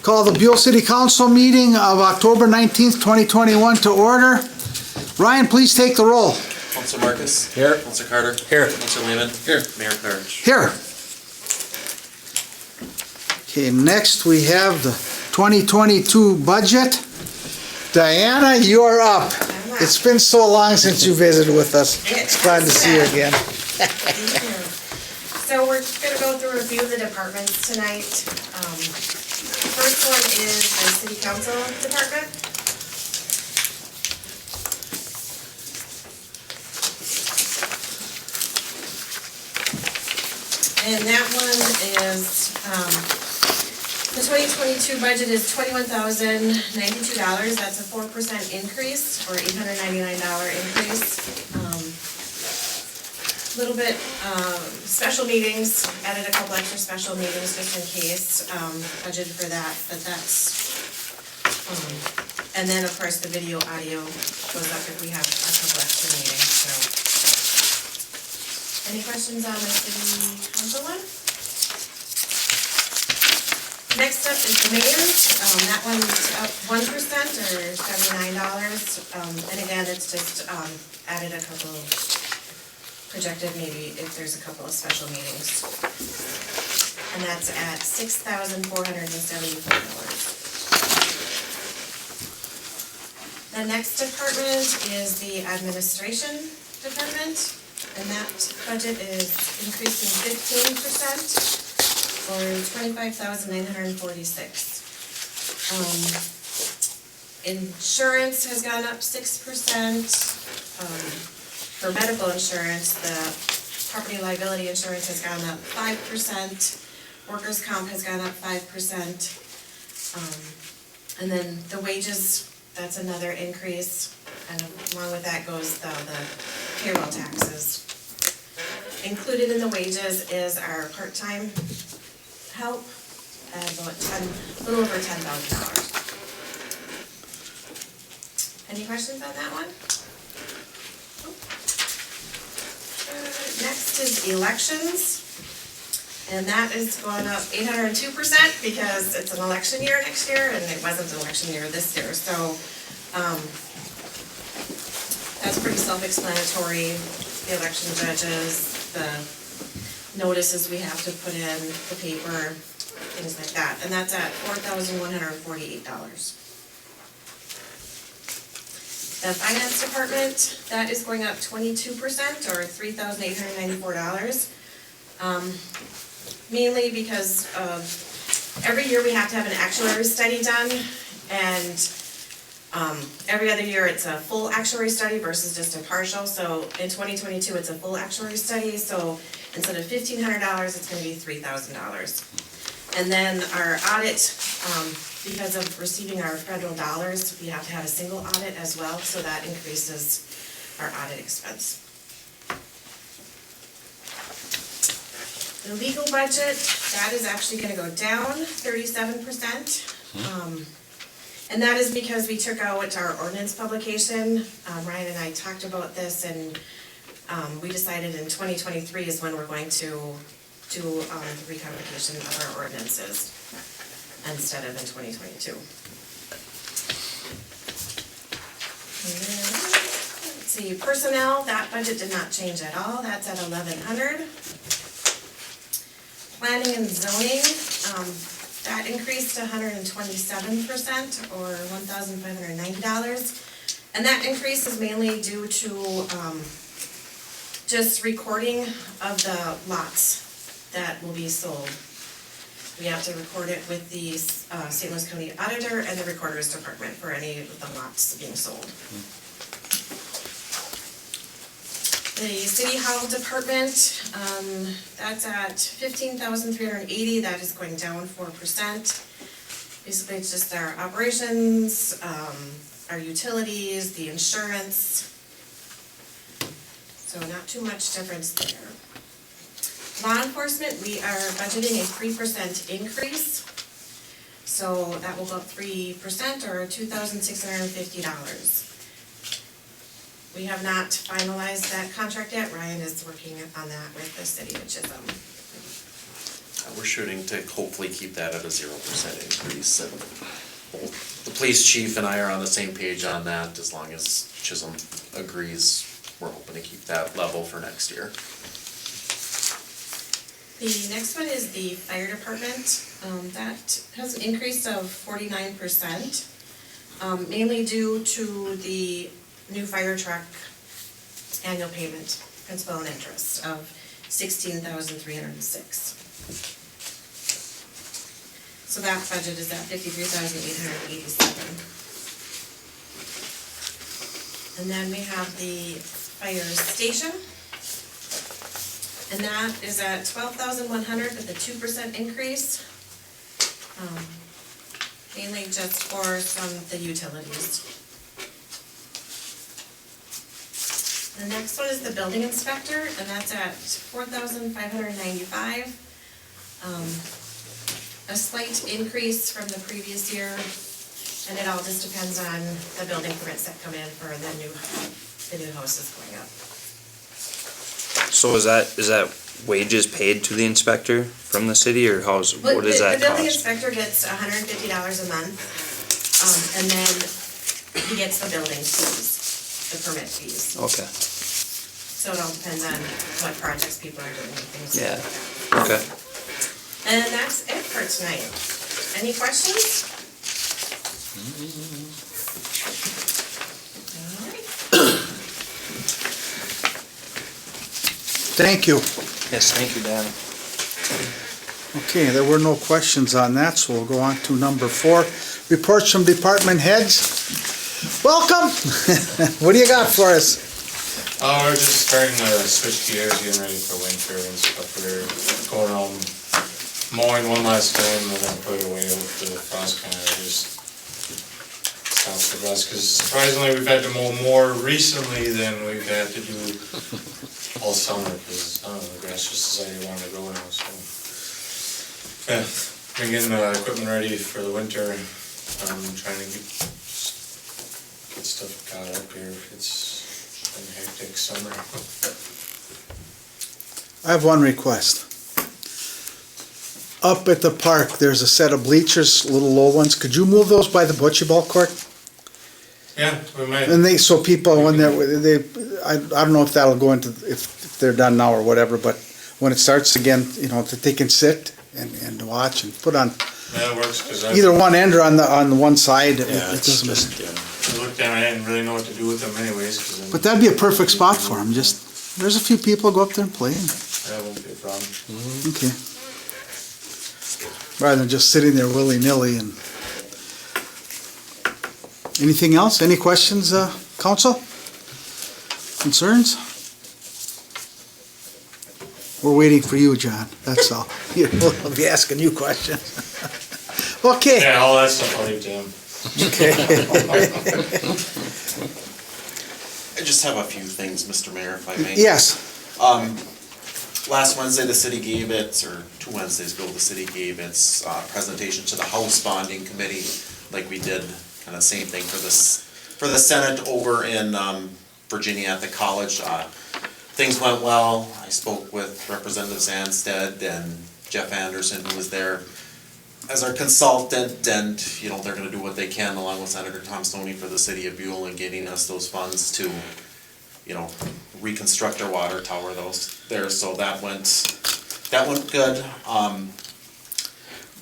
Call the Buhl City Council meeting of October 19th, 2021 to order. Ryan, please take the roll. Councilor Marcus? Here. Councilor Carter? Here. Councilor Lehman? Here. Mayor Parrish? Here. Okay, next we have the 2022 budget. Diana, you're up. It's been so long since you visited with us. It's glad to see you again. Thank you. So we're gonna go through a few of the departments tonight. First one is the city council department. And that one is, the 2022 budget is $21,092. That's a 4% increase, or $899 increase. Little bit, special meetings, added a couple extra special meetings just in case, budgeted for that, but that's, and then of course the video audio goes up if we have a couple extra meetings, so. Any questions on the city council one? Next up is the mayor's, that one's up 1% or $79, and again, it's just, added a couple projected maybe if there's a couple of special meetings. And that's at $6,474. The next department is the administration department, and that budget is increasing 15%, or $25,946. Insurance has gone up 6%. For medical insurance, the property liability insurance has gone up 5%, workers' comp has gone up 5%, and then the wages, that's another increase, and along with that goes the payroll taxes. Included in the wages is our part-time help, at about a little over $10,000. Any questions on that one? Next is elections, and that is going up 802% because it's an election year next year, and it wasn't an election year this year, so that's pretty self-explanatory. The election judges, the notices we have to put in, the paper, things like that, and that's at $4,148. The finance department, that is going up 22%, or $3,894. Mainly because of, every year we have to have an actuary study done, and every other year it's a full actuary study versus just a partial. So in 2022 it's a full actuary study, so instead of $1,500, it's going to be $3,000. And then our audit, because of receiving our federal dollars, we have to have a single audit as well, so that increases our audit expense. The legal budget, that is actually going to go down 37%. And that is because we took out our ordinance publication. Ryan and I talked about this, and we decided in 2023 is when we're going to do the recodification of our ordinances instead of in 2022. And then, let's see, personnel, that budget did not change at all. That's at $1,100. Planning and zoning, that increased to 127%, or $1,590. And that increase is mainly due to just recording of the lots that will be sold. We have to record it with the St. Louis County Auditor and the Recorder's Department for any of the lots being sold. The City Hall Department, that's at $15,380. That is going down 4%. Basically, it's just our operations, our utilities, the insurance. So not too much difference there. Law enforcement, we are budgeting a 3% increase. So that will go up 3%, or $2,650. We have not finalized that contract yet. Ryan is working on that with the city of Chisholm. we're shooting to hopefully keep that at a 0% increase. And both the police chief and I are on the same page on that, as long as Chisholm agrees, we're hoping to keep that level for next year. The next one is the fire department. That has an increase of 49%, mainly due to the new fire truck annual payment, principal and interest of $16,306. So that budget is at $53,887. And then we have the fire station. And that is at $12,100 with a 2% increase. Mainly just for some of the utilities. The next one is the building inspector, and that's at $4,595. A slight increase from the previous year, and it all just depends on the building permits that come in for the new houses going up. So is that wages paid to the inspector from the city, or what does that cost? The building inspector gets $150 a month, and then he gets the building fees, the permit fees. Okay. So it all depends on what projects people are doing and things like Yeah. that. Okay. And that's it for tonight. Any questions? All right. Thank you. Yes, thank you, Dan. Okay, there were no questions on that, so we'll go on to number 4. Reports from department heads. Welcome. What do you got for us? We're just starting to switch gears, getting ready for winter and stuff. We're going around mowing one last time and then put it away with the frost kind of just stops the rust. Because surprisingly, we've had to mow more recently than we've had to do all summer, because the grass just decided it wanted to go now. So yeah, been getting the equipment ready for the winter. Trying to get stuff caught up here. It's been a hectic summer. I have one request. Up at the park, there's a set of bleachers, little low ones. Could you move those by the bocce ball court? Yeah, we might. And so people, when I don't know if that'll go into, if they're done now or whatever, but when it starts again, that they can sit and watch and put on That works, because either one end or on the one side. Yeah, It it's doesn't just, matter. I looked down, I didn't really know what to do with them anyways, because But that'd be a perfect spot for them. There's a few people go up there and play. that won't be a problem. Okay. Rather than just sitting there willy-nilly and... Anything else? Any questions, council? Concerns? We're waiting for you, John, that's all. We'll be asking you questions. Okay. Yeah, all that stuff I'll leave to him. Okay. I just have a few things, Mr. Mayor, if I may. Yes. Last Wednesday, the city gave its, or 2 Wednesdays ago, the city gave its presentation to the House Bonding Committee, like we did, kind of same thing for the Senate over in Virginia at the college. Things went well. I spoke with Representative Zanstead and Jeff Anderson, who was there as our consultant, and they're going to do what they can along with Senator Tom Stoney for the city of Buhl in getting us those funds to reconstruct our water tower there. So that went good.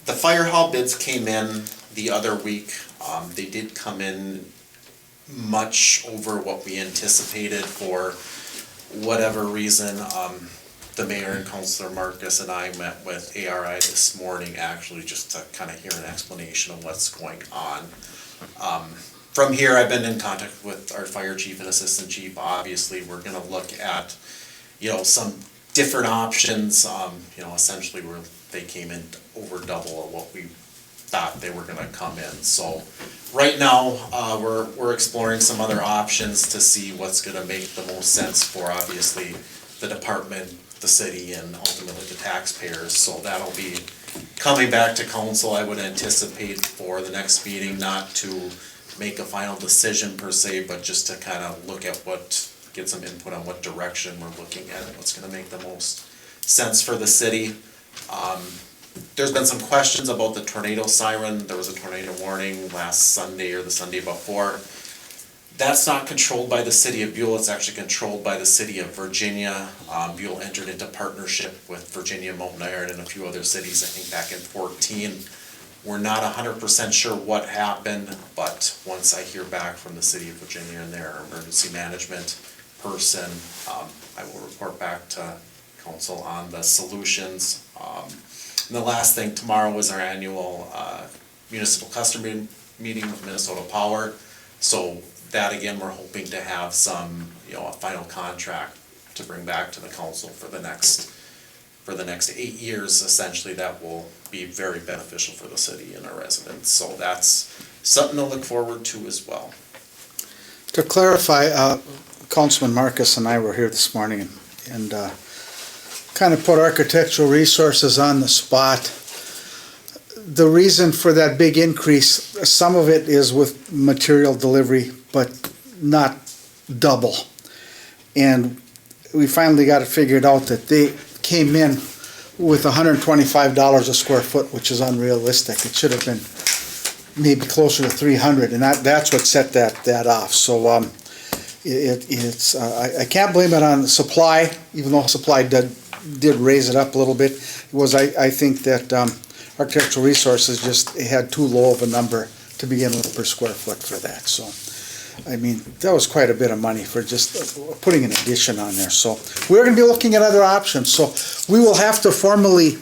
The fire hall bids came in the other week. They did come in much over what we anticipated for whatever reason. The mayor and Councilor Marcus and I met with ARI this morning, actually, just to kind of hear an explanation of what's going on. From here, I've been in contact with our fire chief and assistant chief. Obviously, we're gonna look at, some different options. Essentially, they came in over double of what we thought they were gonna come in. So right now, we're exploring some other options to see what's gonna make the most sense for, obviously, the department, the city, and ultimately the taxpayers. So that'll be coming back to council, I would anticipate, for the next meeting, not to make a final decision per se, but just to kind of look at get some input on what direction we're looking at and what's gonna make the most sense for the city. there's been some questions about the tornado siren. There was a tornado warning last Sunday or the Sunday before. That's not controlled by the city of Buhl, it's actually controlled by the city of Virginia. Buhl entered into partnership with Virginia, Mountain Iron, and a few other cities, I think back in 14. We're not 100% sure what happened, but once I hear back from the city of Virginia and their emergency management person, I will report back to council on the solutions. And the last thing, tomorrow is our annual municipal customer meeting with Minnesota Power. So that again, we're hoping to have some, a final contract to bring back to the council for the next 8 years, essentially, that will be very beneficial for the city and our residents. So that's something to look forward to as well. To clarify, Councilman Marcus and I were here this morning and kind of put architectural resources on the spot. The reason for that big increase, some of it is with material delivery, but not double. And we finally got it figured out that they came in with $125 a square foot, which is unrealistic. It should have been maybe closer to 300, and that's what set that off. So I can't blame it on supply, even though supply did raise it up a little bit. It was I think that architectural resources just had too low of a number to begin with per square foot for that. So I mean, that was quite a bit of money for just putting an addition on there. So we're going to be looking at other options. So we will have to formally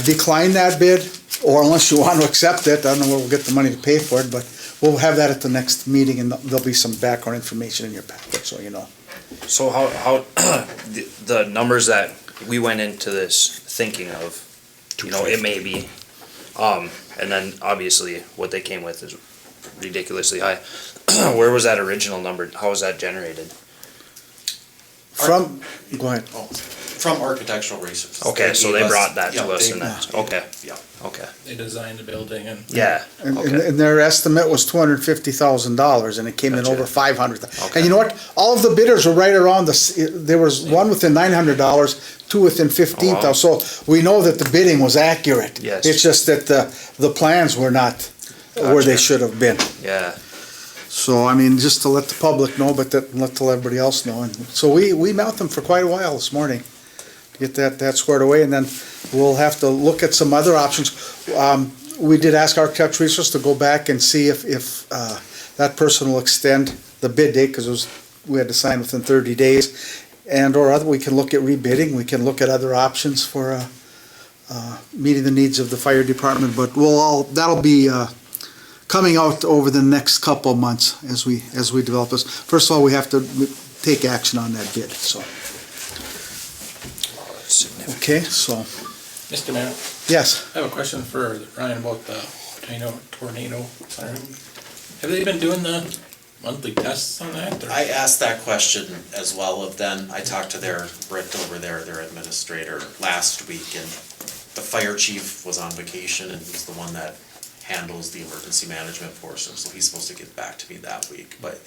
decline that bid, or unless you want to accept it, I don't know where we'll get the money to pay for it, but we'll have that at the next meeting, and there'll be some background information in your packet, so you know. So how the numbers that we went into this thinking of, it may be, and then obviously what they came with is ridiculously high. Where was that original number? How was that generated? Go ahead. Oh, from architectural research. Okay, so they brought that yeah, to us, they- and that's okay. Yeah. Okay. They designed the building and. Yeah. And, Okay. and their estimate was $250,000, and it came in Gotcha. over $500,000. Okay. And you know what? All of the bidders were right around there was one within $900, two within $15,000. wow. So we know that the bidding was accurate. Yes. It's just that the plans were not where they Gotcha. should have been. Yeah. So, I mean, just to let the public know, but let everybody else know. And so we met them for quite a while this morning to get that squared away, and then we'll have to look at some other options. We did ask Architecture Resource to go back and see if that person will extend the bid date, because we had to sign within 30 days. And/or we can look at rebidding, we can look at other options for meeting the needs of the fire department, but that'll be coming out over the next couple of months as we develop this. First of all, we have to take action on that bid, so. Okay, so, Mr. Mayor, yes, I have a question for Ryan about the tornado siren. Have they been doing the monthly tests on that? or- I asked that question as well of them. I talked to Britt over there, their administrator, last week, and the fire chief was on vacation, and he's the one that handles the emergency management portion, so he's supposed to get back to me that week. But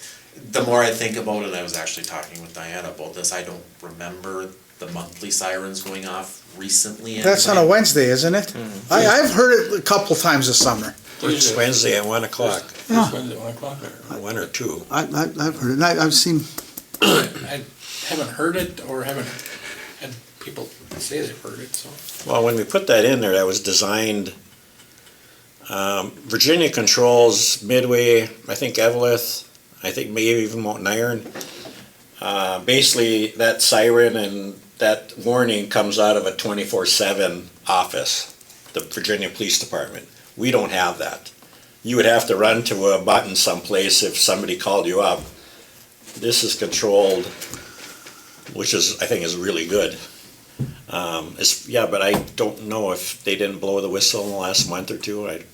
the more I think about it, I was actually talking with Diana about this, I don't remember the monthly sirens going off recently. that's on a anyway. Wednesday, isn't it? I've heard it a couple times this summer. It's Wednesday at 1 o'clock, First Wednesday at 1 o'clock? or- 1 or 2. I've heard it, I've seen, I haven't heard it or haven't had people say they've heard it, so. Well, when we put that in there, that was designed, Virginia controls Midway, I think Evelyn, I think maybe even Mountain Iron. Basically, that siren and that warning comes out of a 24/7 office, the Virginia Police Department. We don't have that. You would have to run to a button someplace if somebody called you up. This is controlled, which I think is really good. But I don't know if they didn't blow the whistle in the last month or two. I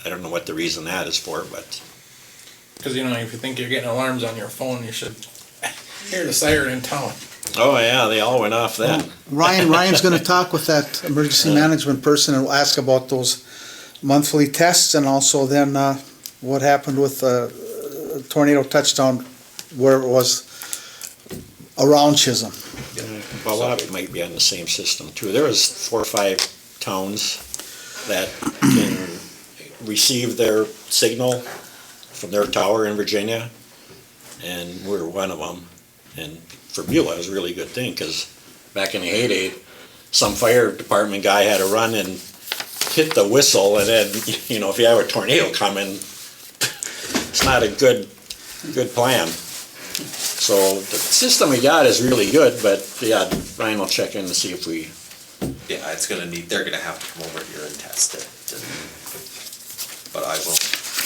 don't know what the reason that is for, but Because, if you think you're getting alarms on your phone, you should hear the siren in town. oh yeah, they all went off then. Ryan's gonna talk with that emergency management person and ask about those monthly tests, and also then what happened with tornado touchdown where it was around Chisholm. Well, a lot of it might be on the same system too. There was 4 or 5 towns that can receive their signal from their tower in Virginia, and we're one of them. And for Buhl, it was a really good thing, because back in the heyday, some fire department guy had to run and hit the whistle, and then, you know, if you have a tornado coming, it's not a good plan. So the system we got is really good, but yeah, Ryan will check in to see if we, Yeah, they're gonna have to come over here and test it. But I will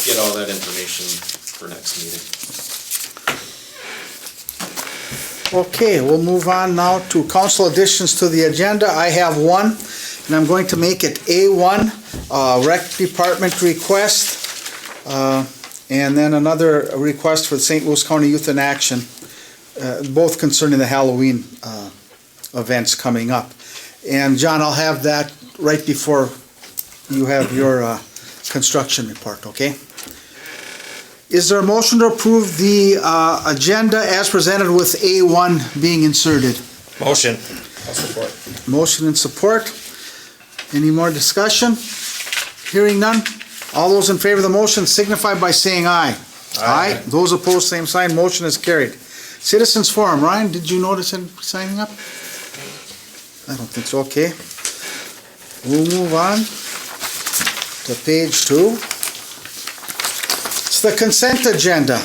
get all that information for next meeting. Okay, we'll move on now to council additions to the agenda. I have one, and I'm going to make it A1, Rec Department request, and then another request for the St. Louis County Youth in Action, both concerning the Halloween events coming up. And John, I'll have that right before you have your construction report, okay? Is there a motion to approve the agenda as presented with A1 being inserted? Motion. I'll support. Motion and support. Any more discussion? Hearing none. All those in favor of the motion signify by saying aye. Aye. Those opposed, same sign. Motion is carried. Citizens Forum. Ryan, did you notice him signing up? I don't think so. Okay. We'll move on to page 2. It's the consent agenda.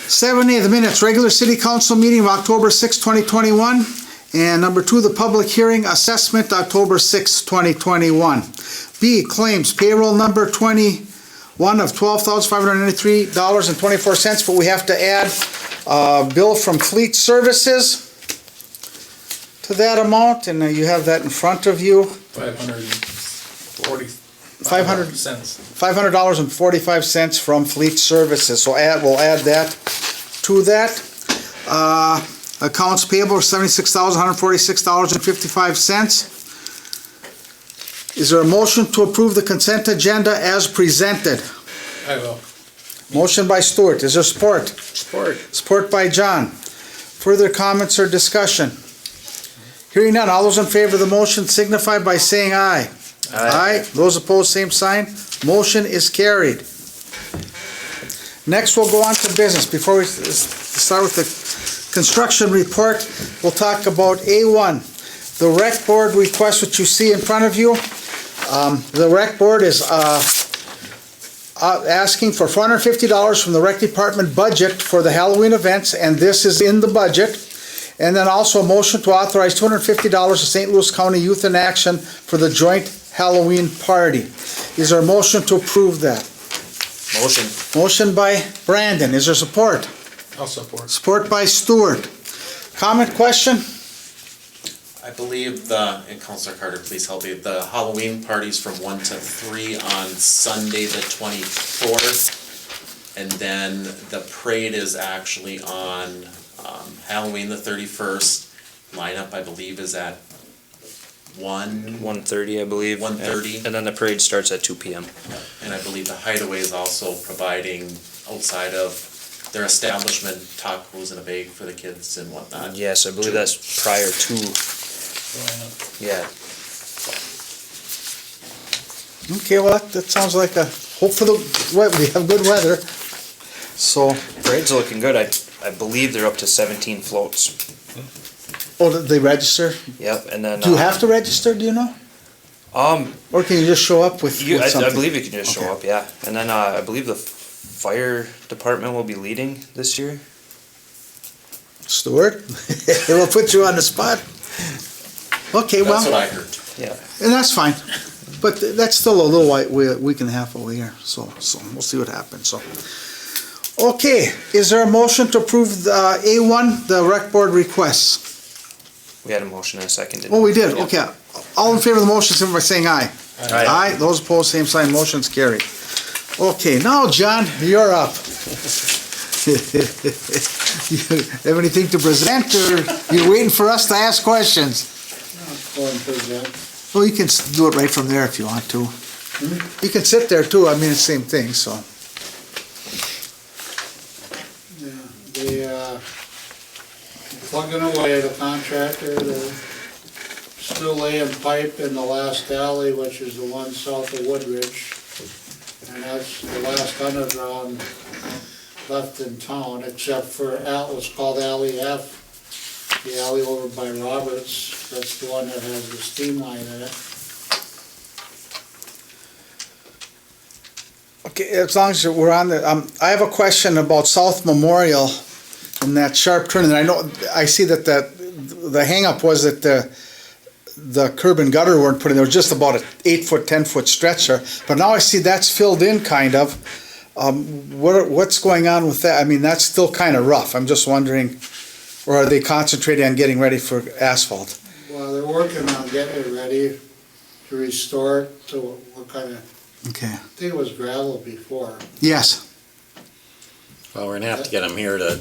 7A, the minutes, regular city council meeting of October 6, 2021. And number 2, the public hearing assessment, October 6, 2021. B, claims, payroll number 21 of $12,593.24, but we have to add a bill from Fleet Services to that amount, and you have that in front of you. $500.45 from Fleet Services. So we'll add that to that. Accounts payable are $76,146.55. Is there a motion to approve the consent agenda as presented? I will. Motion by Stuart. Is there support? support. Support by John. Further comments or discussion? Hearing none. All those in favor of the motion signify by saying aye. Aye. Those opposed, same sign. Motion is carried. Next, we'll go on to business. Before we start with the construction report, we'll talk about A1, the rec board request, which you see in front of you. The rec board is asking for $450 from the rec department budget for the Halloween events, and this is in the budget. And then also a motion to authorize $250 to St. Louis County Youth in Action for the joint Halloween party. Is there a motion to approve that? Motion. Motion by Brandon. Is there support? I'll support. Support by Stewart. Comment, question? I believe and Councilor Carter, please help me, the Halloween party's from 1 to 3 on Sunday the 24th. And then the parade is actually on Halloween the 31st. Lineup, I believe, is at 1:30, I believe. 1:30. And then the parade starts at 2 p.m. And I believe the Hideaway is also providing, outside of their establishment, tacos in a bag for the kids and whatnot. Yes, I believe that's prior to, yeah. Okay, well, that sounds like a, hope for the, we have good weather. So, Parade's looking good. I believe they're up to 17 floats. oh, did they register? Yep, and then. Do you have to register, do you know? Or can you just show up with I something? believe you can just show Okay. up, yeah. And then I believe the fire department will be leading this year. Stuart, we'll put you on the spot. Okay, That's what well, I heard. Yeah. and that's fine. But that's still a little week and a half away here, so we'll see what happens, so. Okay, is there a motion to approve the A1, the rec board requests? We had a motion and a second. didn't Oh, we did, Yeah. okay. All in favor of the motion, signify by saying aye. Aye. Aye, those opposed, same sign, motion's carried. Okay, now, John, you're up. You have anything to present, or you're waiting for us to ask questions? Well, you can do it right from there if you want to. You can sit there too, I mean, it's the same thing, so. Plugging away, the contractor, they're still laying pipe in the last alley, which is the one south of Woodridge. And that's the last underground left in town, except for what's called Alley F. The alley over by Roberts, that's the one that has the steam line in it. Okay, as long as we're on the, I have a question about South Memorial and that sharp turn. And I know, I see that the hangup was that the curb and gutter weren't put in. There was just about an 8-foot, 10-foot stretch there. But now I see that's filled in kind of. What's going on with that? I mean, that's still kind of rough. I'm just wondering, or are they concentrating on getting ready for asphalt? Well, they're working on getting it ready to restore it to what kind of, Okay. I think it was gravel before. Yes. Well, we're gonna have to get them here to,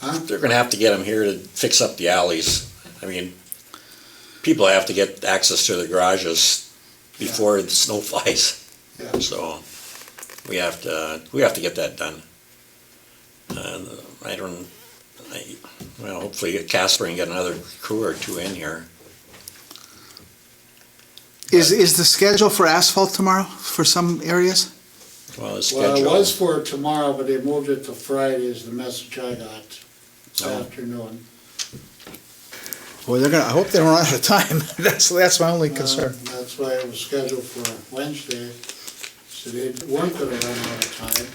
Huh? they're gonna have to get them here to fix up the alleys. I mean, people have to get access to their garages before the snow flies. Yeah. So, we have to get that done. Well, hopefully Casper can get another crew or two in here. Is the schedule for asphalt tomorrow for some areas? Well, the Well, it schedule, was for tomorrow, but they moved it to Friday is the message I got this Oh. afternoon. Well, I hope they don't run out of time. That's my only concern. That's why it was scheduled for Wednesday, so they weren't gonna run out of time.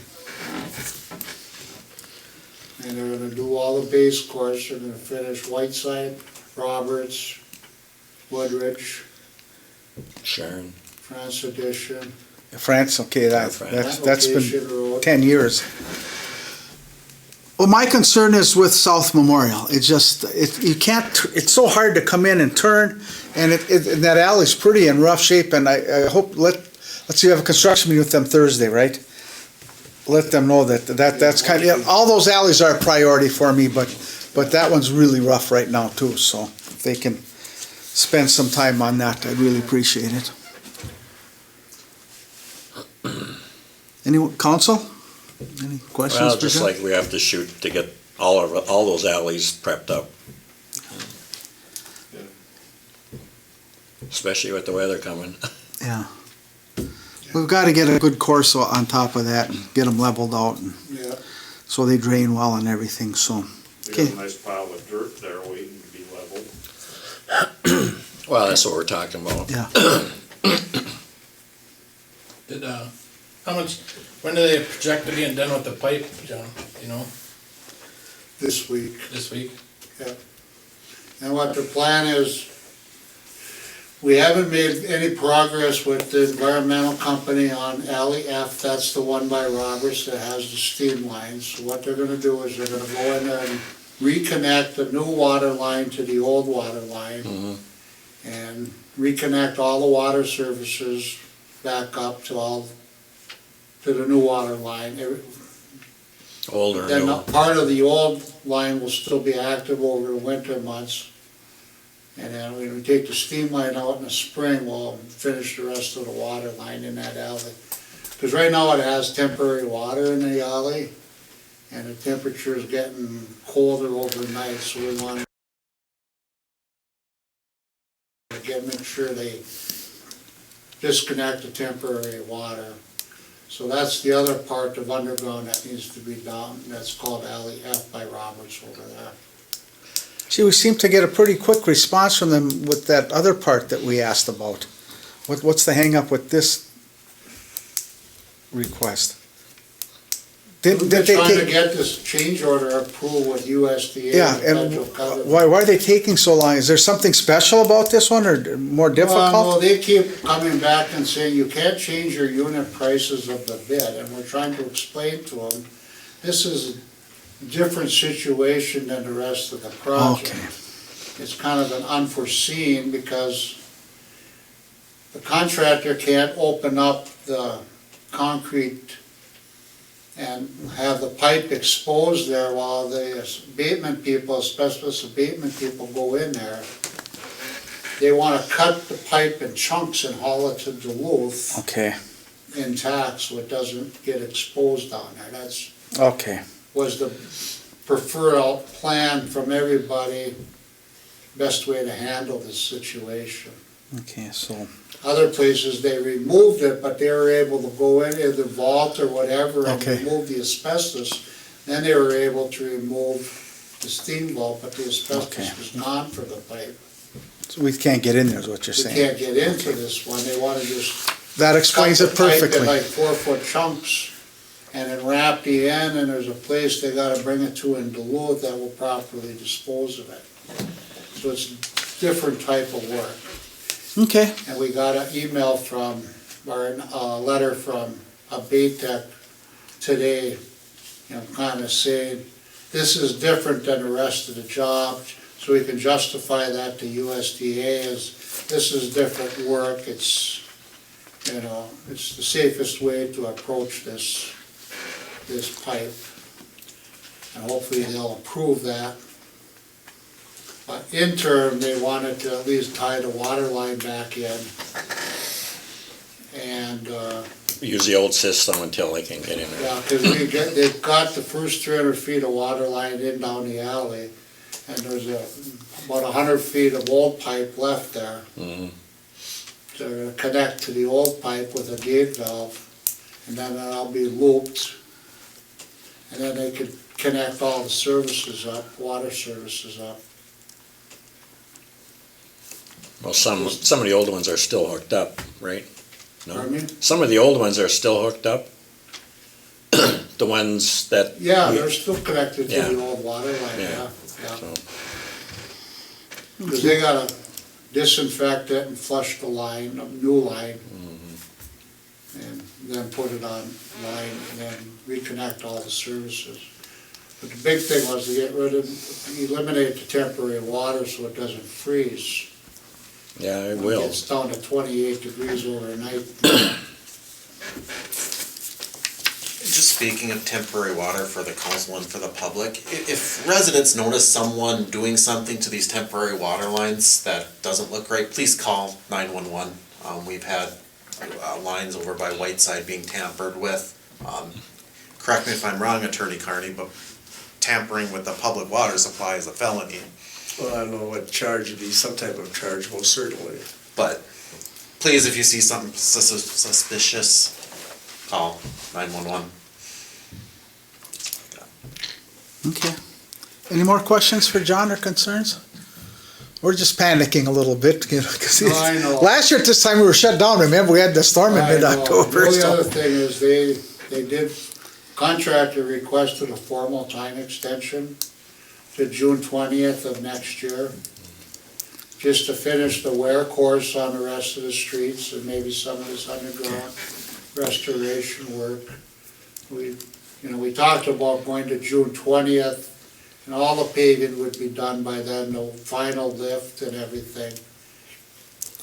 And they're gonna do all the base course, they're gonna finish Whiteside, Roberts, Woodridge, Sharon. France Edition, France, okay, that's been Location Road. 10 years. Well, my concern is with South Memorial. It's just, you can't, it's so hard to come in and turn, and and that alley's pretty in rough shape, and I hope, let's see, you have a construction meeting with them Thursday, right? Let them know that's kind of, yeah, all those alleys are a priority for me, but that one's really rough right now too, so if they can spend some time on that, I'd really appreciate it. Anyone, council? Any questions? Well, for just John? like we have to shoot to get all those alleys prepped up. Especially with the weather coming. Yeah. We've got to get a good course on top of that and get them leveled out, and Yeah, so they drain well and everything, so. We got Okay. a nice pile of dirt there waiting to be leveled. Well, that's what we're talking about. Yeah. Did, how much, when do they project to being done with the pipe, John, you know, this week. this week? And what the plan is, we haven't made any progress with the environmental company on Alley F. That's the one by Roberts that has the steam lines. So what they're gonna do is they're gonna go in there and reconnect the new water line to the old water line. Mhm. And reconnect all the water services back up to the new water line. Older, Then new. part of the old line will still be active over the winter months. And then when we take the steam line out in the spring, we'll finish the rest of the water line in that alley. Because right now it has temporary water in the alley, and the temperature is getting colder overnight, so we want to make sure they disconnect the temporary water. So that's the other part of underground that needs to be done, that's called Alley F by Roberts over there. Gee, we seem to get a pretty quick response from them with that other part that we asked about. What's the hang-up with this request? Did We're they trying to take, get this change order approved with USDA. yeah, and and federal government. why are they taking so long? Is there something special about this one, or more Well, no, difficult? they keep coming back and saying you can't change your unit prices of the bid, and we're trying to explain to them, this is a different situation than the rest of the project. Okay. It's kind of an unforeseen because the contractor can't open up the concrete and have the pipe exposed there while the abatement people, asbestos abatement people go in there. They wanna cut the pipe in chunks and haul it to Duluth Okay, intact so it doesn't get exposed down there. That's, okay, was the preferred plan from everybody best way to handle this situation. Okay, so, Other places, they removed it, but they were able to go in the vault or whatever and Okay. remove the asbestos. Then they were able to remove the steam vault, but the Okay. asbestos was gone for the pipe. so we can't get in there is what you're We saying. can't get into this one, they wanna just That explains cut it the pipe in perfectly. like 4-foot chunks and then wrap the end, and there's a place they gotta bring it to in Duluth that will properly dispose of it. So it's different type of work. Okay, And we got an email from, or a letter from Abaytech today, kinda saying, this is different than the rest of the job, so we can justify that to USDA as, this is different work, it's, it's the safest way to approach this pipe. And hopefully they'll approve that. But interim, they wanted to at least tie the water line back in. And, Use the old system until they can get in there. yeah, because they've got the first 300 feet of water line in down the alley, and there's about 100 feet of old pipe left there. Mhm. They're gonna connect to the old pipe with a gate valve, and then that'll be looped. And then they could connect all the services up, water services up. Well, some of the old ones are still hooked up, right? No? Pardon me? Some of the old ones are still hooked up. The ones that. Yeah, we- they're still connected to Yeah. the old water line, Yeah. yeah. so, Because they gotta disinfect it and flush the line, a new line, and then put it on line, and then reconnect all the services. But the big thing was to get rid of, eliminate the temporary water so it doesn't freeze. Yeah, it It will. gets down to 28 degrees overnight. Just speaking of temporary water for the council and for the public, if residents notice someone doing something to these temporary water lines that doesn't look right, please call 911. We've had lines over by Whiteside being tampered with. Correct me if I'm wrong, Attorney Carney, but tampering with the public water supply is a felony. Well, I don't know what charge would be, some type of charge, most certainly. But please, if you see something suspicious, call 911. okay. Any more questions for John or concerns? We're just panicking a little bit, because No, I know. last year at this time we were shut down, remember, we had the storm in I know. mid-October. The only so- other thing is they did, contractor requested a formal time extension to June 20th of next year, just to finish the wear course on the rest of the streets and maybe some of this underground restoration work. We talked about going to June 20th, and all the paving would be done by then, the final lift and everything.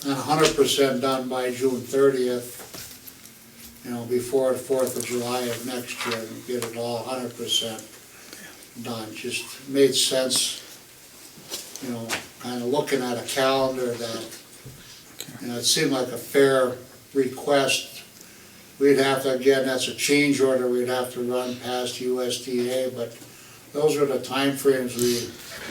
And 100% done by June 30th, before the 4th of July of next year, and get it all 100% done. Just made sense, kind of looking at a calendar that, it seemed like a fair request. We'd have to, again, that's a change order, we'd have to run past USDA, but those are the timeframes we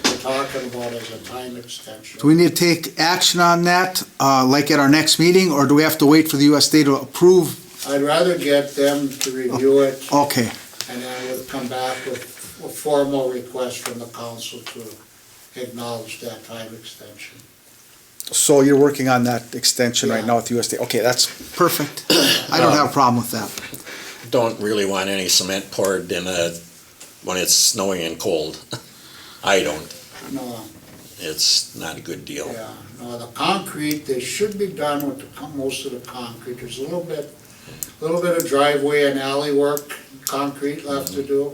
were talking about as a time extension. Do we need to take action on that, like at our next meeting, or do we have to wait for the USDA to approve? I'd rather get them to review it, Okay, and then we'll come back with a formal request from the council to acknowledge that time extension. so you're working on that extension right Yeah. now with USDA. Okay, that's perfect. I don't have a problem with that. Don't really want any cement poured when it's snowing and cold. I don't. No, It's not a good deal. yeah, no, the concrete, they should be done with most of the concrete. There's a little bit of driveway and alley work, concrete left to do,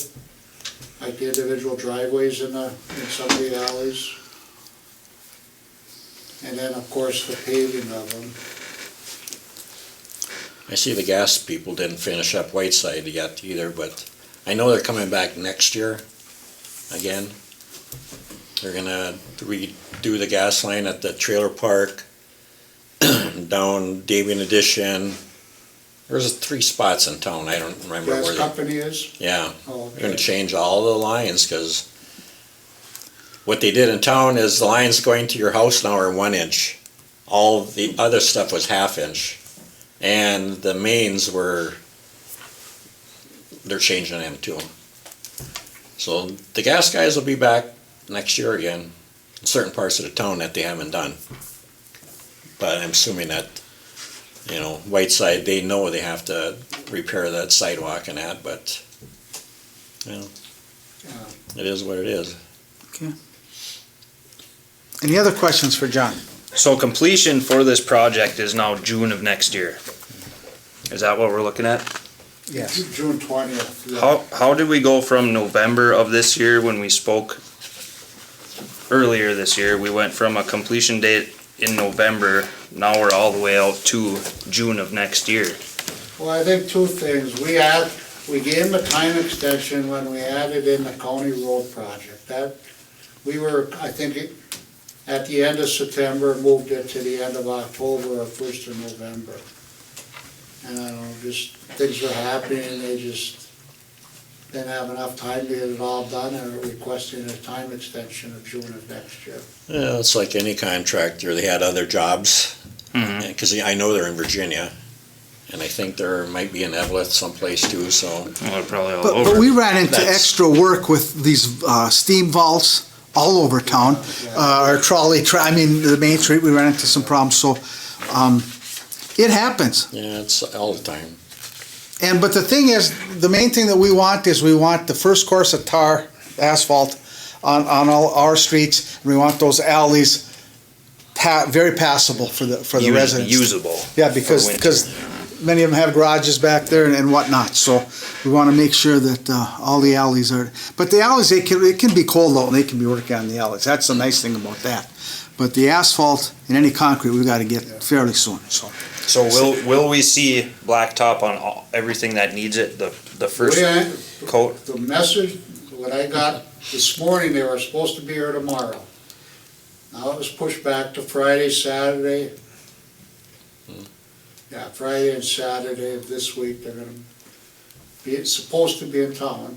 like the individual driveways in some of the alleys. And then, of course, the paving of them. I see the gas people didn't finish up Whiteside yet either, but I know they're coming back next year again. They're gonna redo the gas line at the trailer park, down Davian Addition. There's 3 spots in town, I don't remember Gas where company is? yeah, Oh, they're gonna okay. change all the lines, cause what they did in town is the lines going to your house now are 1 inch. All the other stuff was 1/2 inch. And the mains they're changing them to them. So the gas guys will be back next year again, in certain parts of the town that they haven't done. But I'm assuming that, Whiteside, they know they have to repair that sidewalk and that, but, it is what it is. Any other questions for John? So completion for this project is now June of next year. Is that what we're looking at? Yes. June 20th. yeah. How did we go from November of this year when we spoke earlier this year? We went from a completion date in November, now we're all the way out to June of next year. Well, I think two things. We gave them a time extension when we added in the county road project. I think at the end of September, moved it to the end of October or 1st of November. And I don't know, just things are happening, they just didn't have enough time to get it all done and are requesting a time extension of June of next year. Yeah, it's like any contractor, they had other jobs, because I know they're in Virginia, and I think there might be in Evelyn someplace too, so. Well, probably all But over. we ran into That's- extra work with these steam vaults all over town. Our trolley, the Main Street, we ran into some problems, so it happens. Yeah, it's all the time. But the thing is, the main thing that we want the first course of tar, asphalt on all our streets. And we want those alleys very passable for the residents. Usable. Yeah, for because winter. many of them have garages back there and whatnot, so we want to make sure that all the alleys are, but the alleys, it can be cold out and they can be working on the alleys, that's the nice thing about that. But the asphalt and any concrete, we've got to get fairly soon, so. So will we see blacktop on everything that needs it, the first coat? The message, what I got this morning, they were supposed to be here tomorrow. Now it was pushed back to Friday, Saturday. Yeah, Friday and Saturday of this week, they're gonna be, supposed to be in town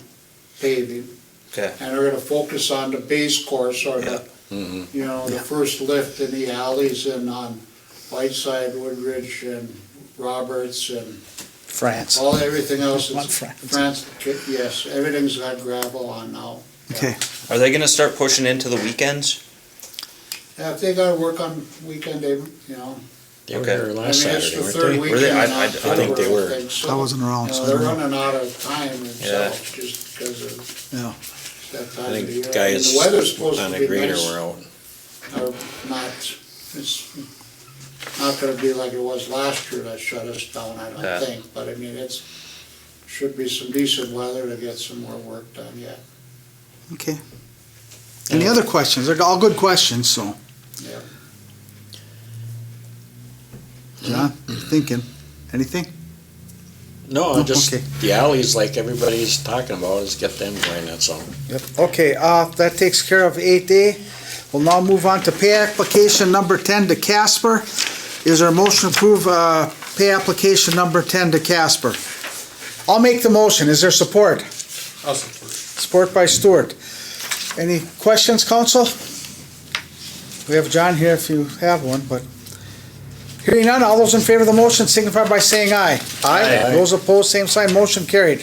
paving. Okay. And they're gonna focus on the base course or the, the first lift in the alleys and on Whiteside, Woodridge and Roberts and France. everything else. On It's France. yes, everything's got gravel on now. Okay, Are they gonna start pushing into the weekends? Yeah, if they gotta work on weekend, They were Okay. here I last mean, it's Saturday, the weren't third they? weekend. Were they? in I think they October, were. think, so, I wasn't around, you so know, I they're don't know. running out of time themselves, just because of yeah. that time I of think the year. the And guys the weather's supposed on to the be grader nice, were out. or not, it's not gonna be like it was last year that shut us down, I Yeah. don't think, but I mean, should be some decent weather to get some more work done yet, Okay. Any other questions? They're all good questions, so. yeah. John, you thinking? Anything? No, just okay. the alleys like everybody's talking about, is get them going, that's all. Yep. Okay, that takes care of 8A. We'll now move on to pay application number 10 to Casper. Is there a motion to approve pay application number 10 to Casper? I'll make the motion. Is there support? I'll support. Support by Stewart. Any questions, council? We have John here if you have one, but hearing none, all those in favor of the motion signify by saying aye. Aye. Those opposed, same sign, motion carried.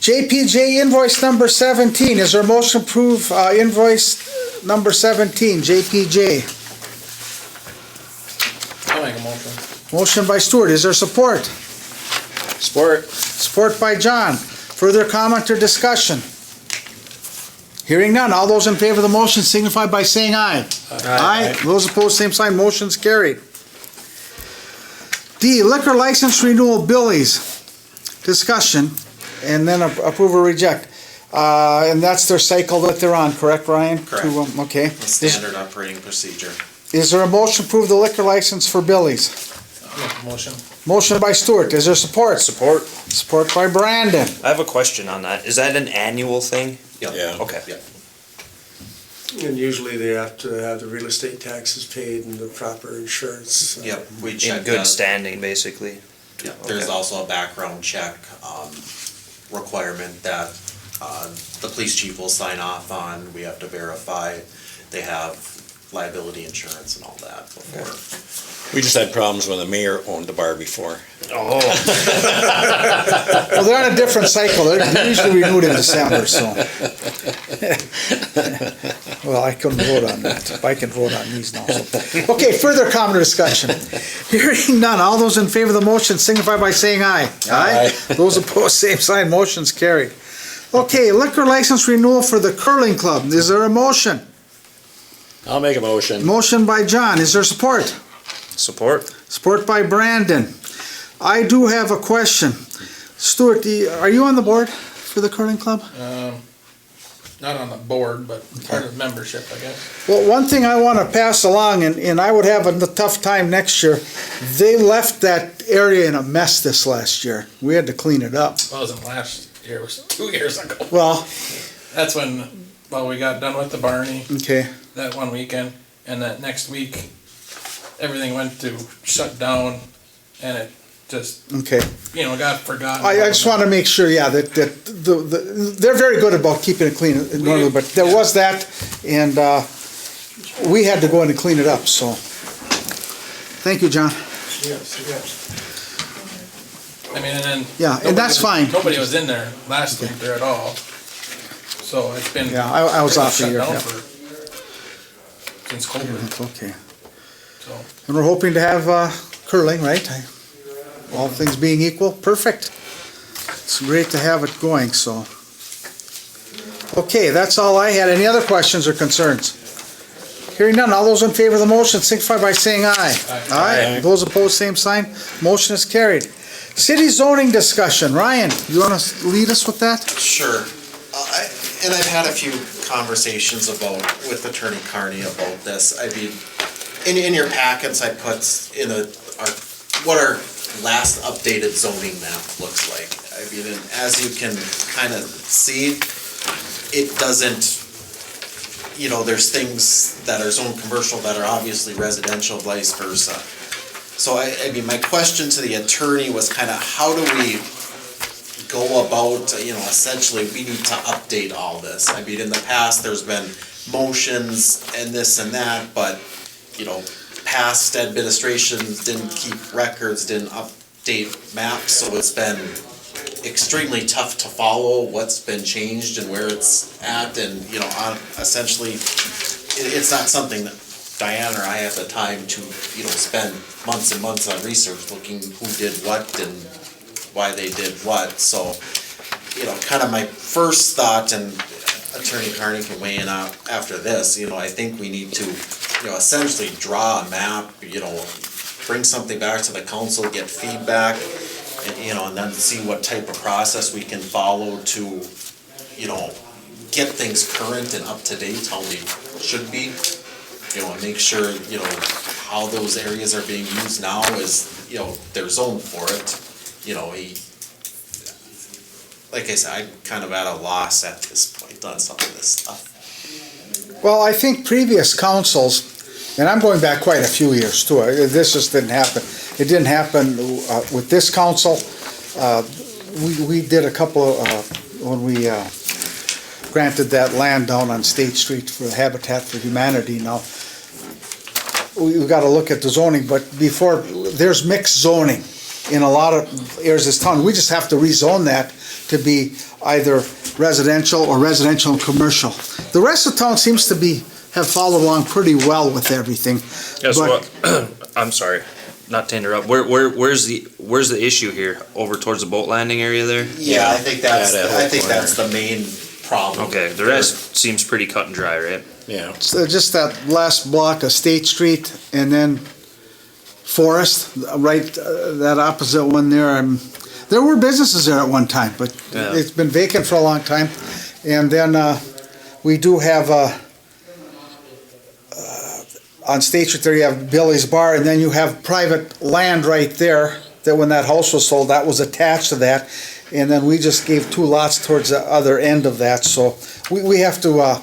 JPJ invoice number 17, is there a motion to approve invoice number 17, JPJ? I'll make a motion. Motion by Stewart, is there support? Sport. Support by John. Further comment or discussion? Hearing none, all those in favor of the motion signify by saying aye. Aye. Those opposed, same sign, motion's carried. D, liquor license renewal Billy's. Discussion, and then approve or reject. And that's their cycle that they're on, correct, Ryan? Correct. Okay. Standard operating procedure. Is there a motion to approve the liquor license for Billy's? I'll make a motion. Motion by Stewart, is there support? Support. Support by Brandon. I have a question on that. Is that an annual thing? Yeah. Okay. Yeah. And usually they have to have the real estate taxes paid and the proper insurance. Yep, we In check good that. standing, basically. Yeah, there's Okay. also a background check requirement that the police chief will sign off on, we have to verify they have liability insurance and all that before. We just had problems when the mayor owned the bar before. Oh, Well, they're on a different cycle. They're usually renewed in December, so. Well, I couldn't vote on that. I can vote on these now. So. Okay, further comment or discussion? Hearing none. All those in favor of the motion signify by saying aye. Aye. Those opposed, same sign. Motion's carried. Okay, liquor license renewal for the curling club. Is there a motion? I'll make a motion. Motion by John. Is there support? support? Support by Brandon. I do have a question. Stuart, are you on the board for the curling club? Not on the board, but part of membership, I guess. Well, one thing I want to pass along, and I would have a tough time next year, they left that area in a mess this last year. We had to clean it up. Well, it wasn't last year, it was 2 years ago. Well, That's when, well, we got done with the Barney okay, that one weekend, and that next week, everything went to shut down, and it just, okay. got forgotten. I just want to make sure, yeah, that they're very good about keeping it clean normally, but there was that, and we had to go in and clean it up, so. Thank you, John. Yes, yes. I mean, and then. Yeah, and that's fine. Nobody was in there last winter at all, so it's been. Yeah, I was off a shut year, down yeah. Since COVID, Okay. so. And we're hoping to have curling, right? All things being equal, perfect. It's great to have it going, so. Okay, that's all I had. Any other questions or concerns? Hearing none, all those in favor of the motion signify by saying aye. Aye. Aye. Those opposed, same sign. Motion is carried. City zoning discussion. Ryan, you want to lead us with that? Sure. And I've had a few conversations with Attorney Carney about this. I mean, in your packets, I put in what our last updated zoning map looks like. I mean, and as you can kind of see, it doesn't, there's things that are zone commercial that are obviously residential, vice versa. So I mean, my question to the attorney was kind of how do we go about, essentially we need to update all this. I mean, in the past, there's been motions and this and that, but, past administrations didn't keep records, didn't update maps, so it's been extremely tough to follow what's been changed and where it's at, and, essentially, it's not something that Diane or I have the time to, spend months and months on research, looking who did what and why they did what, so, kind of my first thought, and Attorney Carney can weigh in after this, I think we need to, essentially draw a map, bring something back to the council, get feedback, and then see what type of process we can follow to, get things current and up to date how they should be. And make sure, how those areas are being used now is, they're zoned for it. Like I said, I'm kind of at a loss at this point on some of this stuff. Well, I think previous councils, and I'm going back quite a few years too, this just didn't happen. It didn't happen with this council. We did a couple of, when we granted that land down on State Street for the Habitat for Humanity. Now, we've got to look at the zoning, but before, there's mixed zoning in a lot of areas of this town. We just have to rezone that to be either residential or residential and commercial. The rest of town seems to have followed along pretty well with everything. Yes, but- well, I'm sorry, not to interrupt. Where's the issue here? Over towards the boat landing area there? Yeah, I think that whole that's the main problem. Okay, the rest seems pretty cut and dry, right? Yeah. So just that last block of State Street and then Forest, right, that opposite one there. There were businesses there at one time, but Yeah. it's been vacant for a long time. And then we do have, on State Street there, you have Billy's Bar, and then you have private land right there, that when that house was sold, that was attached to that. And then we just gave 2 lots towards the other end of that, so we have to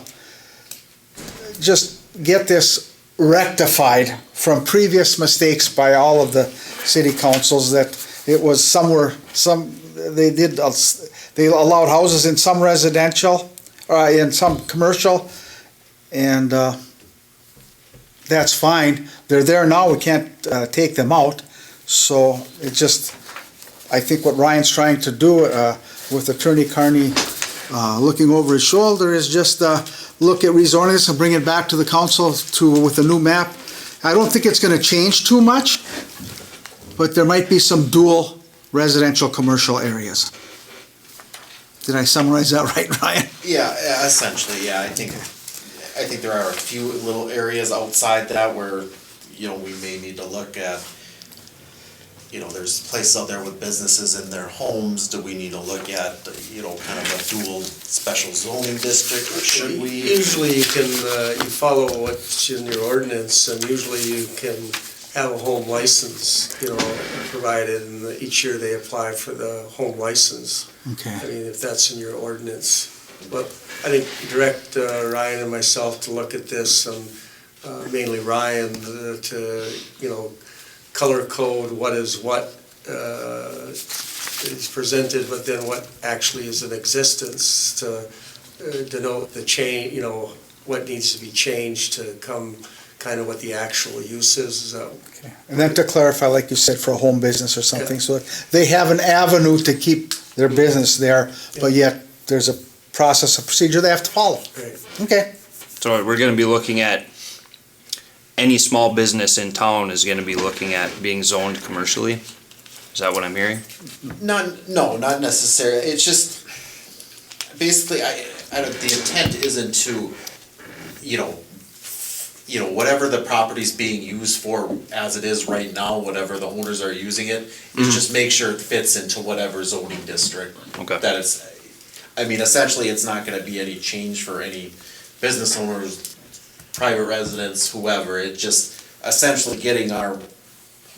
just get this rectified from previous mistakes by all of the city councils, that it was they allowed houses in some residential, in some commercial, and that's fine. They're there now, we can't take them out. So it just, I think what Ryan's trying to do with Attorney Carney looking over his shoulder is just look at rezoning this and bring it back to the council with a new map. I don't think it's gonna change too much, but there might be some dual residential commercial areas. Did I summarize that right, Ryan? Yeah, essentially, yeah, I think there are a few little areas outside that where, you know, we may need to look at, you know, there's places out there with businesses in their homes, do we need to look at, you know, kind of a dual special zoning district, or should we? Usually you can, you follow what's in your ordinance, and usually you can have a home license, you know, provided, and each year they apply for the home license. Okay. I mean, if that's in your ordinance. But I think direct Ryan and myself to look at this, and mainly Ryan to, you know, color code what is what is presented, but then what actually is in existence to denote the change, you know, what needs to be changed to come kind of what the actual use is. Okay. And then to clarify, like you said, for a home business or something, so they have an avenue to keep their business there, but yet there's a process, a procedure they have to follow. Right. Okay. So we're gonna be looking at, any small business in town is gonna be looking at being zoned commercially? Is that what I'm hearing? No, not necessarily, it's just, basically, I don't, the intent isn't to, you know, whatever the property's being used for as it is right now, whatever the owners are using it, is just make sure it fits into whatever zoning district. Okay. That it's, I mean, essentially, it's not gonna be any change for any business owners, private residents, whoever, it's just essentially getting our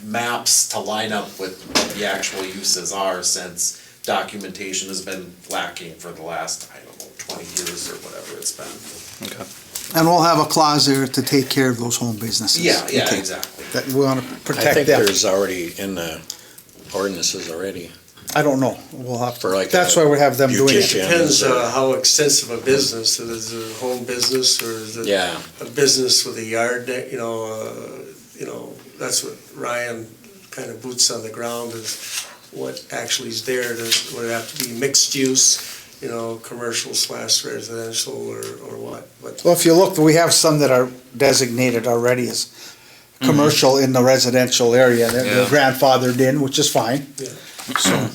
maps to line up with what the actual uses are, since documentation has been lacking for the last, I don't know, 20 years or whatever it's been. Okay. And we'll have a clause there to take care of those home businesses. Yeah, Okay. exactly. That we want to I protect think them. there's already in the ordinances already. I don't know. We'll have, For like that's a why we have them doing it. beautician. Depends how extensive a business, is it a home business or is it Yeah. a business with a yard, you know, that's what Ryan kind of boots on the ground is what actually is there. Would it have to be mixed use, you know, commercial / residential or what? But Well, if you look, we have some that are designated already as commercial in the residential area. They're Yeah. grandfathered in, which is fine. Yeah.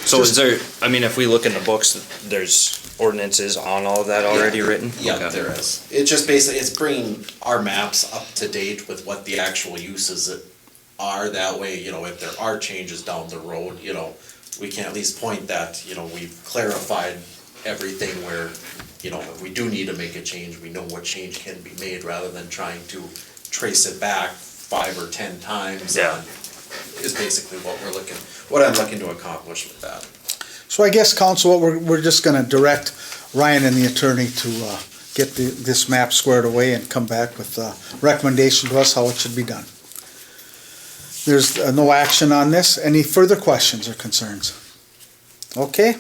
So is there, I mean, if we look in the books, there's ordinances on all of that already written? Yeah, Okay. there is. It's just basically, it's bringing our maps up to date with what the actual uses are. That way, you know, if there are changes down the road, you know, we can at least point that, you know, we've clarified everything where, you know, if we do need to make a change, we know what change can be made rather than trying to trace it back 5 or 10 times. Yeah. Is basically what I'm looking to accomplish with that. So I guess, council, we're just gonna direct Ryan and the attorney to get this map squared away and come back with a recommendation to us how it should be done. There's no action on this. Any further questions or concerns? Okay,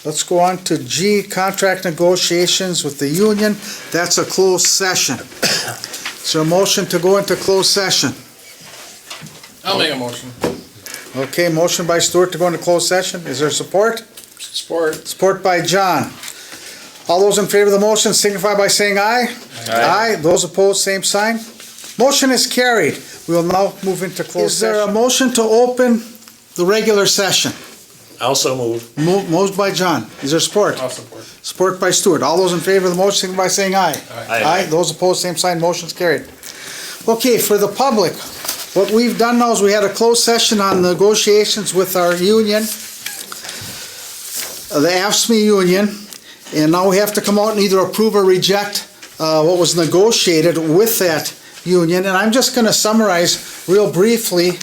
let's go on to G, contract negotiations with the union. That's a closed session. Is there a motion to go into closed session? I'll make a motion. Okay, motion by Stuart to go into closed session. Is there support? Support. Support by John. All those in favor of the motion signify by saying aye. Aye. Those opposed, same sign. Motion is carried. We will now move into closed session. Is there a motion to open the regular session? Also move. Moved by John. Is there support? I'll support. Support by Stuart. All those in favor of the motion signify by saying aye. Aye. Those opposed, same sign. Motion's carried. Okay, for the public, what we've done now is we had a closed session on negotiations with our union, the AFSCME union, and now we have to come out and either approve or reject what was negotiated with that union. And I'm just gonna summarize real briefly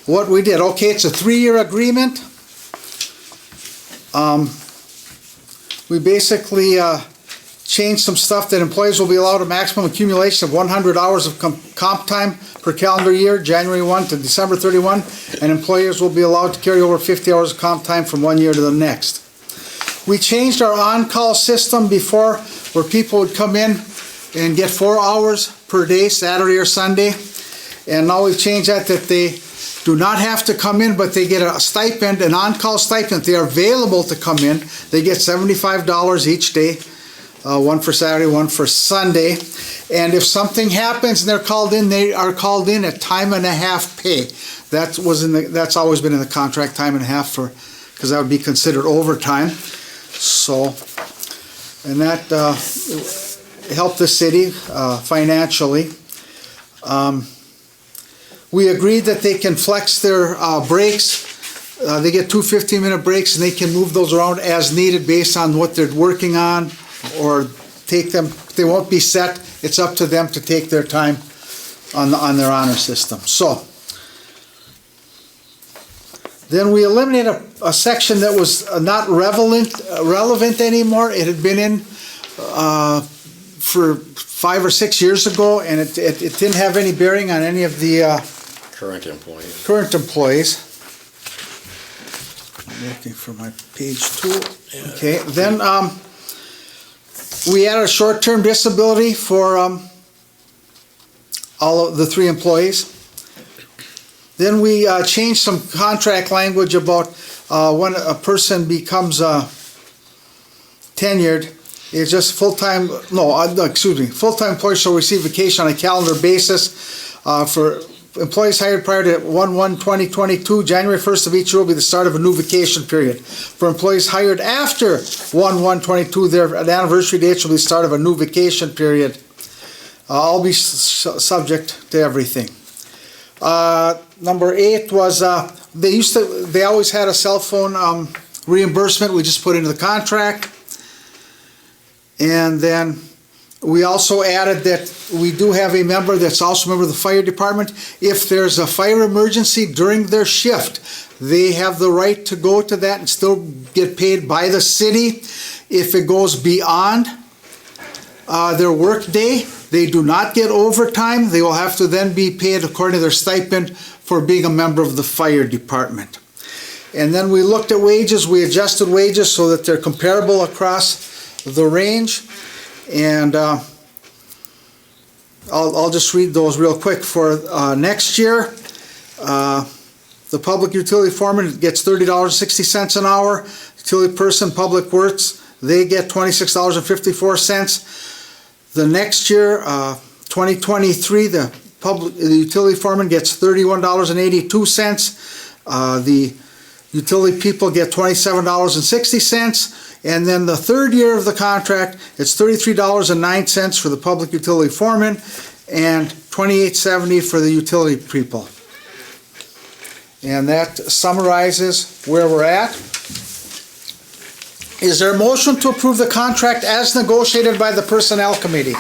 what we did. Okay, it's a 3-year agreement. We basically changed some stuff that employees will be allowed a maximum accumulation of 100 hours of comp time per per calendar year, January 1 to December 31, and employers will be allowed to carry over 50 hours of comp time from one year to the next. We changed our on-call system before where people would come in and get 4 hours per day, Saturday or Sunday. And now we've changed that they do not have to come in, but they get a stipend, an on-call stipend. They are available to come in. They get $75 each day, one for Saturday, one for Sunday. And if something happens and they're called in, they are called in at time and a half pay. That's always been in the contract, time and a half, because that would be considered overtime. So, and that helped the city financially. We agreed that they can flex their breaks. They get 2 15-minute breaks, and they can move those around as needed based on what they're working on, or take them. They won't be set. It's up to them to take their time on their honor system. So then we eliminated a section that was not relevant anymore. It had been in for 5 or 6 years ago, and it didn't have any bearing on any of the Current employees. I'm looking for my page 2. Okay, then we added a short-term disability for all of the 3 employees. Then we changed some contract language about when a person becomes tenured. It's just full-time employees shall receive vacation on a calendar basis for employees hired prior to 1/1/2022, January 1st of each year will be the start of a new vacation period. For employees hired after 1/1/22, their anniversary date will be the start of a new vacation period. I'll be subject to everything. Number 8 was they always had a cell phone reimbursement. We just put into the contract. And then we also added that we do have a member that's also a member of the fire department. If there's a fire emergency during their shift, they have the right to go to that and still get paid by the city. If it goes beyond their work day, they do not get overtime. They will have to then be paid according to their stipend for being a member of the fire department. And then we looked at wages. We adjusted wages so that they're comparable across the range. And I'll just read those real quick. For next year, the public utility foreman gets $30.60 an hour. Utility person, public works, they get $26.54. The next year, 2023, the utility foreman gets $31.82. The utility people get $27.60. And then the third year of the contract, it's $33.09 for the public utility foreman and $28.70 for the utility people. And that summarizes where we're at. Is there a motion to approve the contract as negotiated by the Personnel Committee?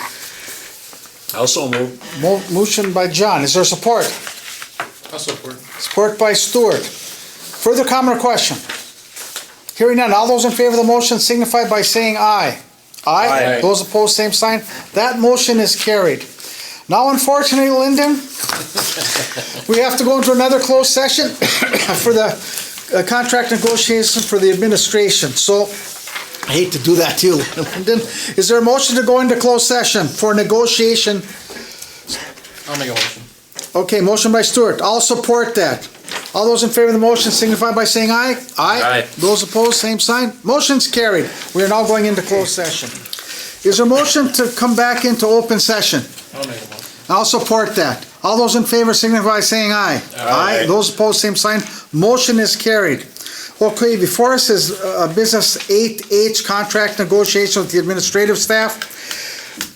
Also move. Motion by John. Is there support? I'll support. Support by Stuart. Further comment or question? Hearing none, all those in favor of the motion signify by saying aye. Aye. Those opposed, same sign. That motion is carried. Now, unfortunately, Lyndon, we have to go into another closed session for the contract negotiation for the administration. So, I hate to do that to you, Lyndon. Is there a motion to go into closed session for negotiation? I'll make a motion. Okay, motion by Stuart. I'll support that. All those in favor of the motion signify by saying aye. Aye. Those opposed, same sign. Motion's carried. We are now going into closed session. Is there a motion to come back into open session? I'll make a motion. I'll support that. All those in favor signify by saying aye. Aye. Those opposed, same sign. Motion is carried. Okay, before us is business 8H, contract negotiation with the administrative staff.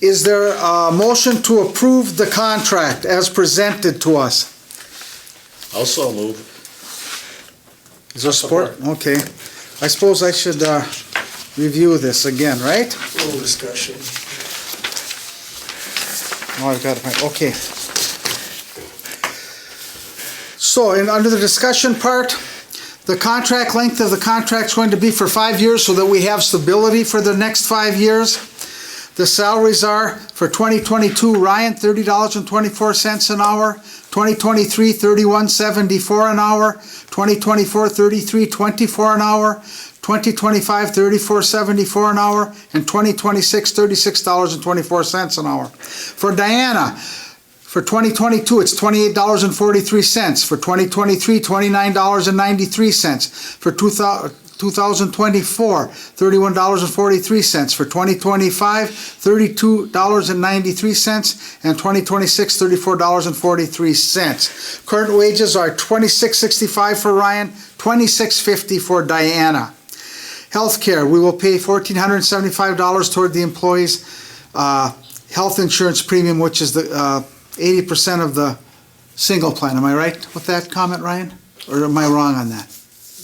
Is there a motion to approve the contract as presented to us? Also move. Is there support? Okay. I suppose I should review this again, right? Little discussion. Oh, I've got it. Okay. So, under the discussion part, the contract length of the contract is going to be for 5 years so that we have stability for the next 5 years. The salaries are for 2022, Ryan, $30.24 an hour. 2023, $31.74 an hour. 2024, $33.24 an hour. 2025, $34.74 an hour. And 2026, $36.24 an hour. For Diana, for 2022, it's $28.43. For 2023, $29.93. For 2024, $31.43. For 2025, $32.93. And 2026, $34.43. Current wages are $26.65 for Ryan, $26.50 for Diana. Healthcare, we will pay $1,475 toward the employees' health insurance premium, which is the 80% of the single plan. Am I right with that comment, Ryan? Or am I wrong on that?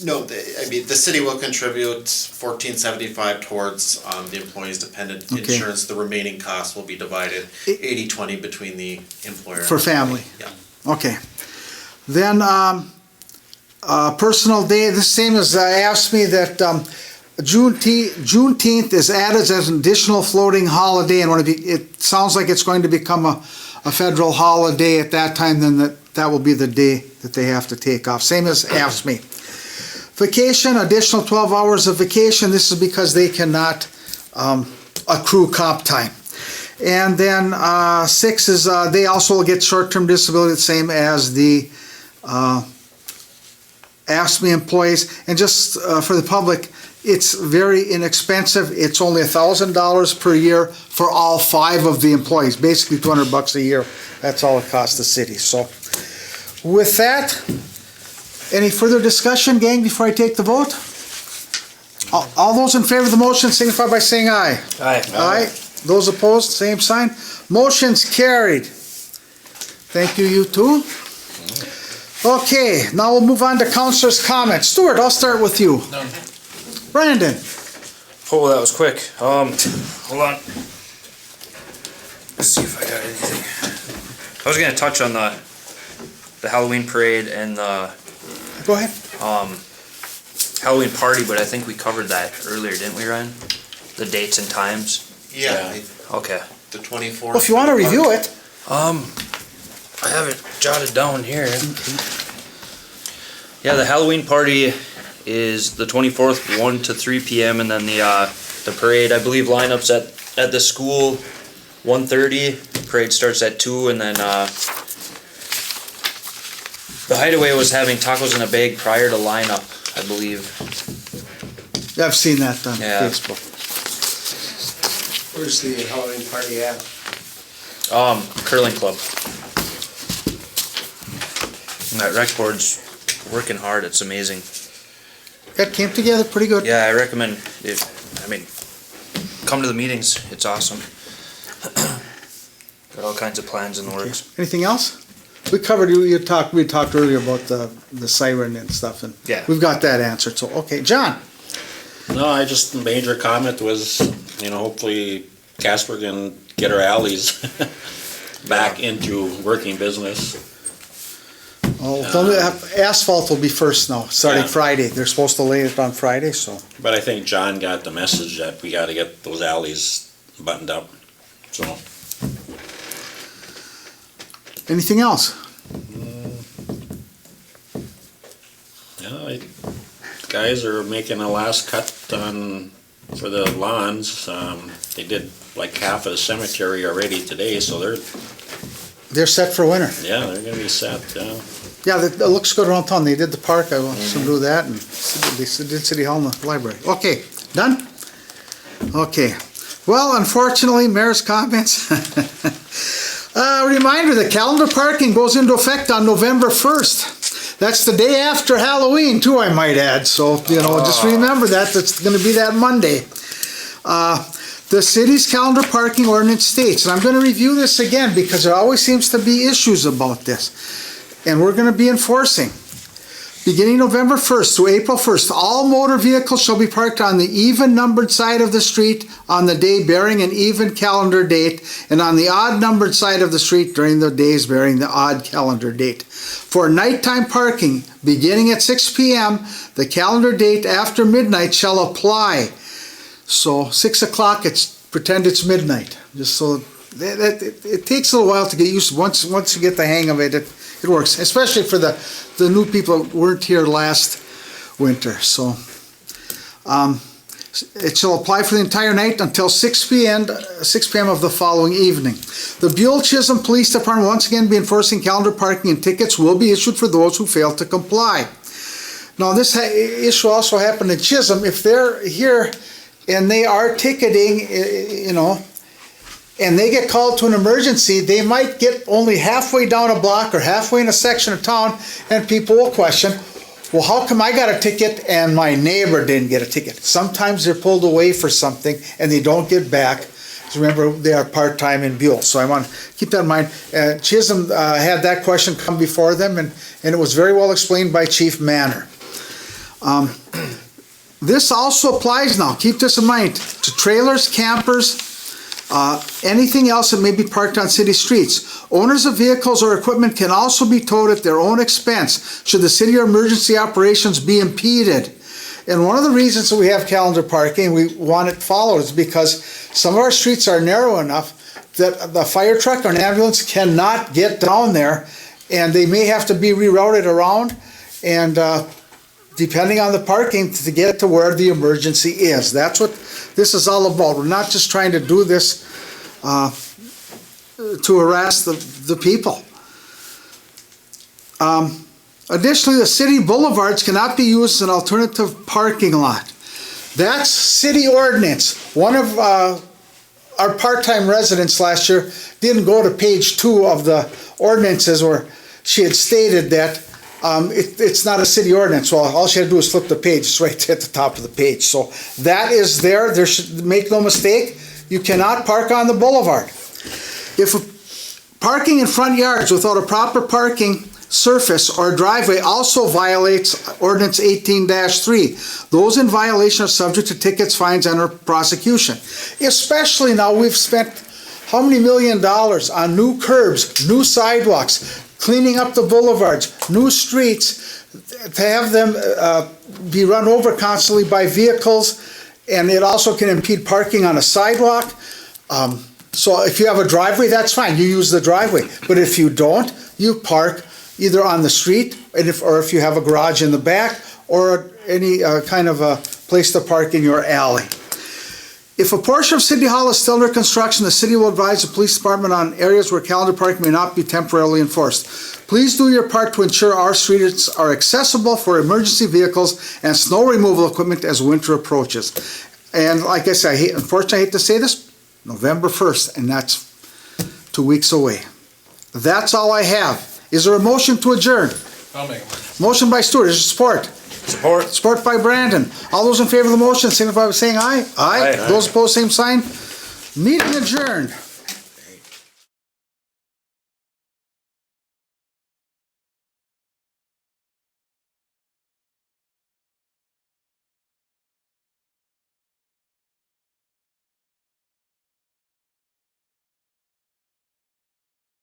No, the city will contribute $1,475 towards the employee's dependent Okay. insurance. The remaining costs will be divided 80-20 between the employer. For family. Yeah. Okay. Then, personal day, the same as asked me that Juneteenth is added as an additional floating holiday, and it sounds like it's going to become a federal holiday at that time, then that will be the day that they have to take off. Same as asked me. Vacation, additional 12 hours of vacation. This is because they cannot accrue comp time. And then 6 is they also will get short-term disability, the same as the AFSCME employees. And just for the public, it's very inexpensive. It's only $1,000 per year for all 5 of the employees, basically $200 a year. That's all it costs the city. So with that, any further discussion, gang, before I take the vote? All those in favor of the motion signify by saying aye. Aye. Aye. Those opposed, same sign. Motion's carried. Thank you, you too. Okay, now we'll move on to councilors' comments. Stuart, I'll start with you. None. Brandon. Oh, that was quick. Hold on. Let's see if I got anything. I was gonna touch on the Halloween parade and the Go ahead. Halloween party, but I think we covered that earlier, didn't we, Ryan? The dates and times? Yeah, Okay. the 24th. Well, if you want to review it. I have it jotted down here. Yeah, the Halloween party is the 24th, 1 to 3 p.m. and then the parade, I believe, lineups at the school 1:30. Parade starts at 2, and then the Hideaway was having tacos in a bag prior to lineup, I believe. I've seen that on Yeah. Facebook. Where's the Halloween party at? Curling club. And that rec board's working hard, it's amazing. That came together pretty good. Yeah, I recommend it. I mean, come to the meetings, it's awesome. Got all kinds of plans in the works. Anything else? We covered, we talked earlier about the siren and stuff, and Yeah. we've got that answered, so, okay, John? No, the major comment was, hopefully Casper can get our alleys back into working business. Oh, asphalt will be first now, starting Yeah. Friday. They're supposed to lay it on Friday, so. But I think John got the message that we gotta get those alleys buttoned up, so. Anything else? Yeah, guys are making a last cut for the lawns. They did like half of the cemetery already today, so They're set for winter. they're gonna be set, yeah. Yeah, it looks good around town. They did the park, I want to do that, and they did City Hall and the library. Okay, done? Okay. Well, unfortunately, mayor's comments. Reminder, the calendar parking goes into effect on November 1st. That's the day after Halloween, too, I might add. So, just remember that. It's going to be that Monday. The city's calendar parking ordinance states, and I'm going to review this again because there always seems to be issues about this. And we're going to be enforcing. Beginning November 1st through April 1st, all motor vehicles shall be parked on the even numbered side of the street on the day bearing an even calendar date, and on the odd numbered side of the street during the days bearing the odd calendar date. For nighttime parking, beginning at 6 p.m., the calendar date after midnight shall apply. So 6 o'clock, pretend it's midnight. Just so it takes a little while to get used to. Once you get the hang of it, it works, especially for the new people who weren't here last winter, so. It shall apply for the entire night until 6 p.m. of the following evening. The Buhl Chisholm Police Department will once again be enforcing calendar parking, and tickets will be issued for those who fail to comply. Now, this issue also happened in Chisholm. If they're here and they are ticketing, and they get called to an emergency, they might get only halfway down a block or halfway in a section of town, and people will question, well, how come I got a ticket and my neighbor didn't get a ticket? Sometimes they're pulled away for something and they don't get back. So remember, they are part-time in Buhl, so I want to keep that in mind. Chisholm had that question come before them, and it was very well explained by Chief Manor. This also applies now, keep this in mind, to trailers, campers, anything else that may be parked on city streets. Owners of vehicles or equipment can also be towed at their own expense should the city or emergency operations be impeded. And one of the reasons that we have calendar parking, we want it followed, is because some of our streets are narrow enough that the fire truck or an ambulance cannot get down there, and they may have to be rerouted around, and depending on the parking, to get to where the emergency is. That's what this is all about. We're not just trying to do this to harass the people. Additionally, the city boulevards cannot be used as an alternative parking lot. That's city ordinance. One of our part-time residents last year didn't go to page 2 of the ordinances where she had stated that it's not a city ordinance. Well, all she had to do was flip the page. It's right at the top of the page. So that is there. There should, make no mistake, you cannot park on the boulevard. If parking in front yards without a proper parking surface or driveway also violates Ordinance 18-3. Those in violation are subject to tickets, fines, and or prosecution. Especially now, we've spent how many $1 million on new curbs, new sidewalks, cleaning up the boulevards, new streets, to have them be run over constantly by vehicles, and it also can impede parking on a sidewalk. So if you have a driveway, that's fine, you use the driveway. But if you don't, you park either on the street, or if you have a garage in the back, or any kind of a place to park in your alley. If a portion of City Hall is still under construction, the city will advise the police department on areas where calendar parking may not be temporarily enforced. Please do your part to ensure our streets are accessible for emergency vehicles and snow removal equipment as winter approaches. And like I said, unfortunately I hate to say this, November 1st, and that's 2 weeks away. That's all I have. Is there a motion to adjourn? I'll make a motion. Motion by Stuart, is there support? Support. Support by Brandon. All those in favor of the motion, signify by saying aye. Aye. Aye. Those opposed, same sign. Meeting adjourned.